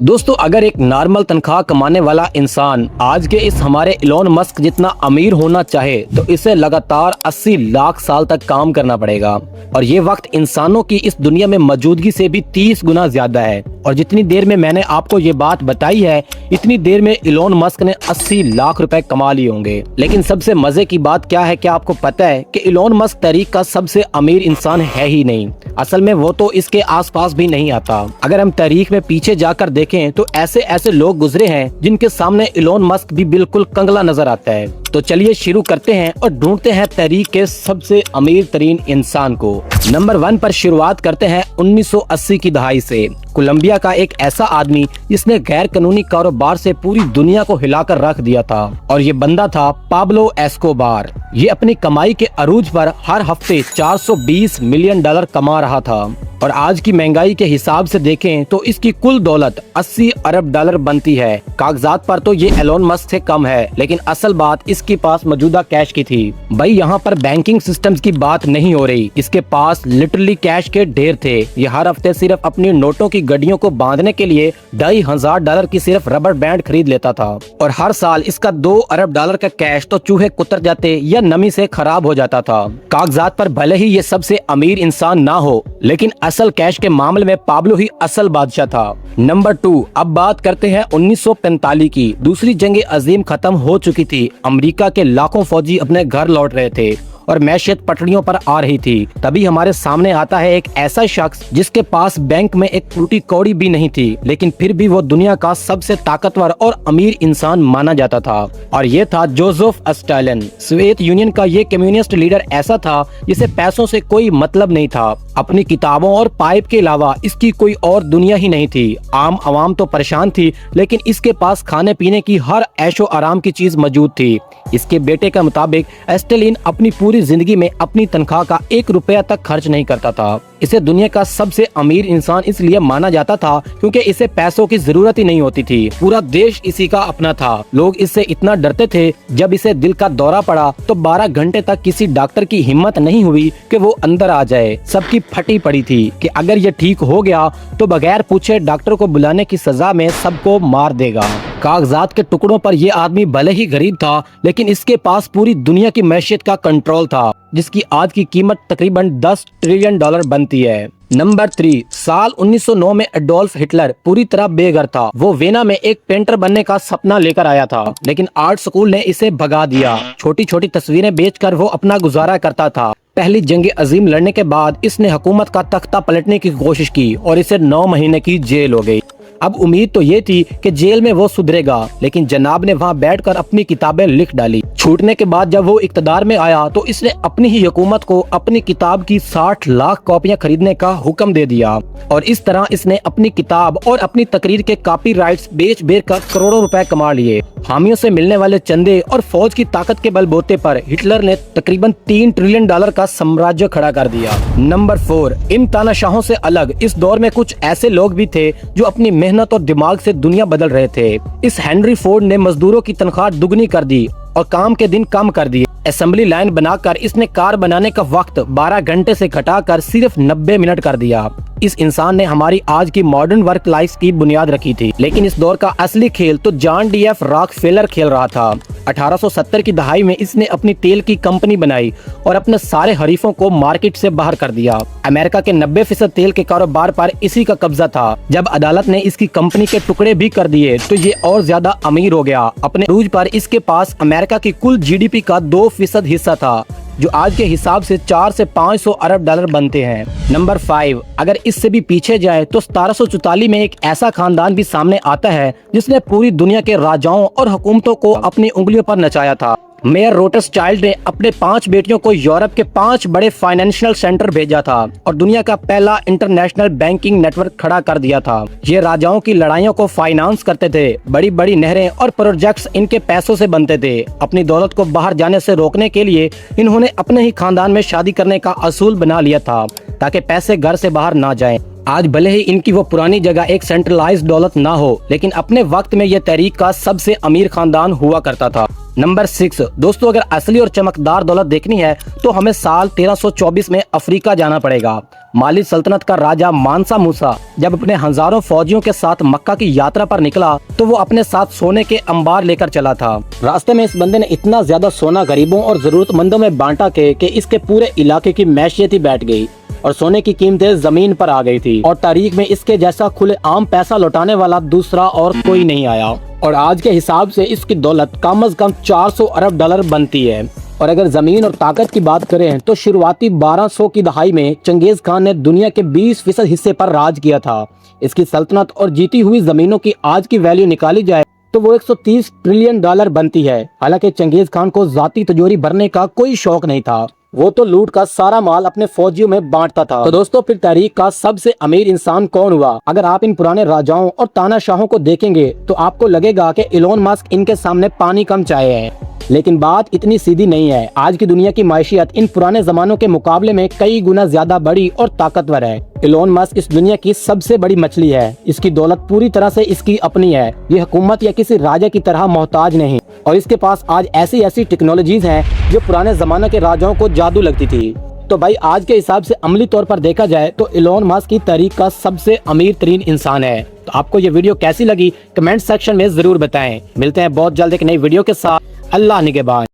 दोस्तों, अगर एक नॉर्मल तनख्वाह कमाने वाला इंसान आज के इस हमारे इलोन मस्क जितना अमीर होना चाहे तो इसे लगातार 80 लाख साल तक काम करना पड़ेगा। और ये वक्त इंसानों की इस दुनिया में मौजूदगी से भी 30 गुना ज्यादा है। और जितनी देर में मैंने आपको ये बात बताई है, इतनी देर में इलोन मस्क ने 80 लाख रुपए कमा लिए होंगे। लेकिन सबसे मजे की बात क्या है, क्या आपको पता है कि इलोन मस्क तारीख का सबसे अमीर इंसान है ही नहीं। असल में वो तो इसके आसपास भी नहीं आता। अगर हम तारीख में पीछे जाकर देखें तो ऐसे ऐसे लोग गुजरे हैं जिनके सामने इलोन मस्क भी बिल्कुल कंगला नजर आता है। तो चलिए शुरू करते हैं और ढूंढते हैं तारीख के सबसे अमीर तरीन इंसान को। नंबर 1 पर शुरुआत करते हैं 1980 की दहाई से। कोलंबिया का एक ऐसा आदमी जिसने गैर कानूनी कारोबार से पूरी दुनिया को हिलाकर रख दिया था, और ये बंदा था पाब्लो एस्कोबार। ये अपनी कमाई के अरूज पर हर हफ्ते 420 मिलियन डॉलर कमा रहा था। और आज की महंगाई के हिसाब से देखें तो इसकी कुल दौलत 80 अरब डॉलर बनती है। कागजात पर तो ये एलोन मस्क से कम है, लेकिन असल बात इसके पास मौजूदा कैश की थी। भाई यहाँ पर बैंकिंग सिस्टम्स की बात नहीं हो रही, इसके पास लिटरली कैश के ढेर थे। ये हर हफ्ते सिर्फ अपनी नोटों की गड्डियों को बांधने के लिए $2,500 की सिर्फ रबर बैंड खरीद लेता था। और हर साल इसका 2 अरब डॉलर का कैश तो चूहे कुतर जाते या नमी से खराब हो जाता था। कागजात पर भले ही ये सबसे अमीर इंसान ना हो, लेकिन असल कैश के मामले में पाब्लो ही असल बादशाह था। नंबर 2, अब बात करते हैं 1945 की। दूसरी जंग अजीम खत्म हो चुकी थी। अमेरिका के लाखों फौजी अपने घर लौट रहे थे और मैशियत पटरियों पर आ रही थी। तभी हमारे सामने आता है एक ऐसा शख्स जिसके पास बैंक में एक टूटी कौड़ी भी नहीं थी, लेकिन फिर भी वो दुनिया का सबसे ताकतवर और अमीर इंसान माना जाता था। और ये था जोसेफ स्टालिन। सोवियत यूनियन का ये कम्युनिस्ट लीडर ऐसा था जिसे पैसों से कोई मतलब नहीं था। अपनी किताबों और पाइप के अलावा इसकी कोई और दुनिया ही नहीं थी। आम आवाम तो परेशान थी, लेकिन इसके पास खाने पीने की हर ऐशो आराम की चीज मौजूद थी। इसके बेटे का मुताबिक स्टालिन अपनी पूरी जिंदगी में अपनी तनख्वाह का 1 रुपया तक खर्च नहीं करता था। इसे दुनिया का सबसे अमीर इंसान इसलिए माना जाता था क्योंकि इसे पैसों की जरूरत ही नहीं होती थी। पूरा देश इसी का अपना था। लोग इससे इतना डरते थे, जब इसे दिल का दौरा पड़ा तो 12 घंटे तक किसी डॉक्टर की हिम्मत नहीं हुई कि वो अंदर आ जाए। सबकी फटी पड़ी थी कि अगर ये ठीक हो गया तो बगैर पूछे डॉक्टर को बुलाने की सजा में सबको मार देगा। कागजात के टुकड़ों पर यह आदमी भले ही गरीब था, लेकिन इसके पास पूरी दुनिया की मैशियत का कंट्रोल था, जिसकी आज की कीमत तकरीबन 10 ट्रिलियन डॉलर बनती है। नंबर 3, साल 1909 में एडोल्फ हिटलर पूरी तरह बेघर था। वो वेना में एक पेंटर बनने का सपना लेकर आया था, लेकिन आर्ट स्कूल ने इसे भगा दिया। छोटी छोटी तस्वीरें बेचकर वो अपना गुजारा करता था। पहली जंग अजीम लड़ने के बाद इसने हुकूमत का तख्ता पलटने की कोशिश की और इसे 9 महीने की जेल हो गई। अब उम्मीद तो ये थी कि जेल में वो सुधरेगा, लेकिन जनाब ने वहाँ बैठकर अपनी किताबें लिख डाली। छूटने के बाद जब वो इक़्तिदार में आया तो इसने अपनी ही हुकूमत को अपनी किताब की 60 लाख कॉपियां खरीदने का हुक्म दे दिया। और इस तरह इसने अपनी किताब और अपनी तकरीर के कॉपीराइट्स बेच कर करोड़ों रुपए कमा लिए। हामियों से मिलने वाले चंदे और फौज की ताकत के बलबूते पर हिटलर ने तकरीबन 3 ट्रिलियन डॉलर का साम्राज्य खड़ा कर दिया। नंबर 4, इन तानाशाहों से अलग इस दौर में कुछ ऐसे लोग भी थे जो अपनी मेहनत और दिमाग से दुनिया बदल रहे थे। इस हेनरी फोर्ड ने मजदूरों की तनख्वाह दुगनी कर दी और काम के दिन कम कर दिए। असेंबली लाइन बनाकर इसने कार बनाने का वक्त 12 घंटे से घटाकर सिर्फ 90 मिनट कर दिया। इस इंसान ने हमारी आज की मॉडर्न वर्क लाइफ की बुनियाद रखी थी। लेकिन इस दौर का असली खेल तो जॉन डी एफ रॉकफेलर खेल रहा था। 1870 की दहाई में इसने अपनी तेल की कंपनी बनाई और अपने सारे हरीफों को मार्केट से बाहर कर दिया। अमेरिका के 90% तेल के कारोबार पर इसी का कब्जा था। जब अदालत ने इसकी कंपनी के टुकड़े भी कर दिए तो ये और ज्यादा अमीर हो गया। अपने अरूज पर इसके पास अमेरिका की कुल जीडीपी का 2% हिस्सा था, जो आज के हिसाब से 400 से 500 अरब डॉलर बनते हैं। नंबर 5, अगर इससे भी पीछे जाए तो 1744 में एक ऐसा खानदान भी सामने आता है जिसने पूरी दुनिया के राजाओं और हुकूमतों को अपनी उंगलियों पर नचाया था। मेयर रोथस्चाइल्ड ने अपने 5 बेटियों को यूरोप के 5 बड़े फाइनेंशियल सेंटर भेजा था और दुनिया का पहला इंटरनेशनल बैंकिंग नेटवर्क खड़ा कर दिया था। ये राजाओं की लड़ाइयों को फाइनेंस करते थे। बड़ी बड़ी नहरें और प्रोजेक्ट्स इनके पैसों से बनते थे। अपनी दौलत को बाहर जाने से रोकने के लिए इन्होंने अपने ही खानदान में शादी करने का असूल बना लिया था, ताकि पैसे घर से बाहर ना जाएं। आज भले ही इनकी वो पुरानी जगह एक सेंट्रलाइज्ड दौलत ना हो, लेकिन अपने वक्त में यह तारीख का सबसे अमीर खानदान हुआ करता था। नंबर 6, दोस्तों अगर असली और चमकदार दौलत देखनी है तो हमें साल 1324 में अफ्रीका जाना पड़ेगा। माली सल्तनत का राजा मानसा मूसा जब अपने हजारों फौजियों के साथ मक्का की यात्रा पर निकला तो वो अपने साथ सोने के अंबार लेकर चला था। रास्ते में इस बंदे ने इतना ज्यादा सोना गरीबों और जरूरतमंदों में बांटा कि इसके पूरे इलाके की मैशियत ही बैठ गई और सोने की कीमतें जमीन पर आ गई थी और तारीख में इसके जैसा खुले आम पैसा लौटाने वाला दूसरा और कोई नहीं आया। और आज के हिसाब से इसकी दौलत कम से कम 400 अरब डॉलर बनती है। और अगर जमीन और ताकत की बात करें तो शुरुआती 1200 की दहाई में चंगेज खान ने दुनिया के 20% हिस्से पर राज किया था। इसकी सल्तनत और जीती हुई जमीनों की आज की वैल्यू निकाली जाए तो वो 130 ट्रिलियन डॉलर बनती है। हालांकि चंगेज खान को जाती तिजोरी भरने का कोई शौक नहीं था, वो तो लूट का सारा माल अपने फौजियों में बांटता था। तो दोस्तों फिर तारीख का सबसे अमीर इंसान कौन हुआ? अगर आप इन पुराने राजाओं और तानाशाहों को देखेंगे तो आपको लगेगा कि इलोन मस्क इनके सामने पानी कम चाय है, लेकिन बात इतनी सीधी नहीं है। आज की दुनिया की माशियत इन पुराने जमानों के मुकाबले में कई गुना ज्यादा बड़ी और ताकतवर है। इलोन मस्क इस दुनिया की सबसे बड़ी मछली है। इसकी दौलत पूरी तरह से इसकी अपनी है। ये हुकूमत या किसी राजा की तरह मोहताज नहीं और इसके पास आज ऐसी ऐसी टेक्नोलॉजीज हैं जो पुराने जमाने के राजाओं को जादू लगती थी। तो भाई आज के हिसाब से अमली तौर पर देखा जाए तो इलोन मस्क की तारीख का सबसे अमीर तरीन इंसान है। तो आपको ये वीडियो कैसी लगी कमेंट सेक्शन में जरूर बताएं। मिलते हैं बहुत जल्द एक नई वीडियो के साथ। अल्लाह निगहबान।